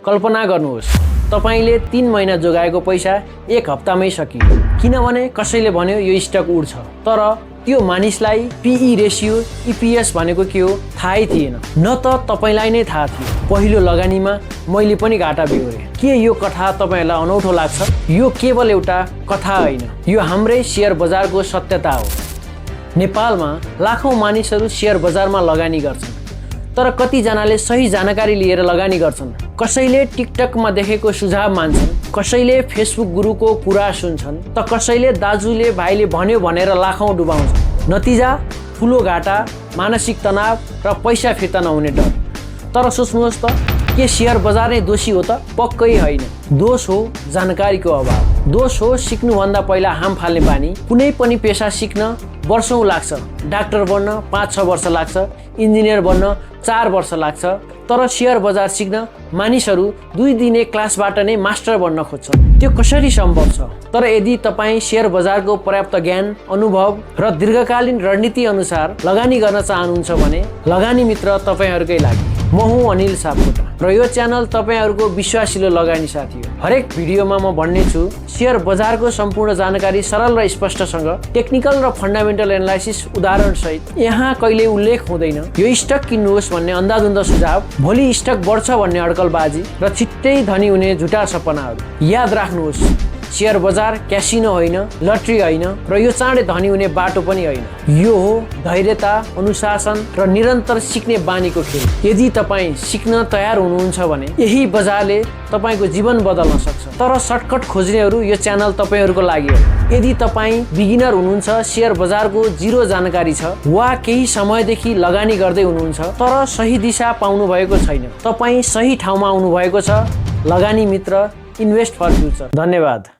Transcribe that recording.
कल्पना गर्नुहोस्, तपाईले 3 महिना जोगाएको पैसा 1 हप्तामै सकियो, किनभने कसैले भन्यो यो स्टक उड्छ। तर त्यो मानिसलाई पीई रेशियो ईपीएस भनेको के हो थाहै थिएन, न त तपाईलाई नै थाहा थियो। पहिलो लगानीमा मैले पनि घाटा बेहोरेँ। के यो कथा तपाईलाई अनौठो लाग्छ? यो केवल एउटा कथा होइन, यो हाम्रै शेयर बजारको सत्यता हो। नेपालमा लाखौं मानिसहरू शेयर बजारमा लगानी गर्छन्, तर कतिजनाले सही जानकारी लिएर लगानी गर्छन्। कसैले टिकटकमा देखेको सुझाव मान्छन्, कसैले फेसबुक गुरुको कुरा सुन्छन्, त कसैले दाजुले भाइले भन्यो भनेर लाखौं डुबाउँछन्। नतिजा ठुलो घाटा, मानसिक तनाव र पैसा फिर्ता नहुने डर। तर सोच्नुहोस् त, के शेयर बजार नै दोषी हो त? पक्कै होइन। दोष हो जानकारीको अभाव। दोष हो सिक्नुभन्दा पहिला हाम फाल्ने बानी। कुनै पनि पेसा सिक्न वर्षौं लाग्छ। डाक्टर बन्न 5-6 वर्ष लाग्छ, इन्जिनियर बन्न 4 वर्ष लाग्छ। तर शेयर बजार सिक्न मानिसहरू 2 दिने क्लासबाट नै मास्टर बन्न खोज्छन्। त्यो कसरी सम्भव छ? तर यदि तपाईँ शेयर बजारको पर्याप्त ज्ञान, अनुभव र दीर्घकालीन रणनीति अनुसार लगानी गर्न चाहनुहुन्छ भने लगानी मित्र तपाईहरूकै लागि। म हुँ अनिल सापकोटा र यो च्यानल तपाईहरूको विश्वासिलो लगानी साथी हो। हरेक भिडियोमा म भन्ने छु, शेयर बजारको सम्पूर्ण जानकारी सरल र स्पष्टसँग, टेक्निकल र फन्डामेन्टल एनालाइसिस उदाहरण सहित। यहाँ कहिले उल्लेख हुँदैन यो स्टक किन्नुहोस् भन्ने अन्धाधुन्ध सुझाव, भोलि स्टक बढ्छ भन्ने अड्कलबाजी र छिट्टै धनी हुने झुटा सपनाहरू। याद राख्नुहोस्, शेयर बजार क्यासिनो होइन, लटरी होइन, र यो चाँडै धनी हुने बाटो पनि होइन। यो हो धैर्यता, अनुशासन र निरन्तर सिक्ने बानीको खेल। यदि तपाईँ सिक्न तयार हुनुहुन्छ भने यही बजारले तपाईको जीवन बदल्न सक्छ। तर सर्टकट खोज्नेहरू यो च्यानल तपाईहरूको लागि हो। यदि तपाईँ बिगिनर हुनुहुन्छ, शेयर बजारको जिरो जानकारी छ, वा केही समयदेखि लगानी गर्दै हुनुहुन्छ तर सही दिशा पाउनु भएको छैन, तपाईँ सही ठाउँमा आउनु भएको छ। लगानी मित्र, इन्भेस्ट फर फ्युचर। धन्यवाद।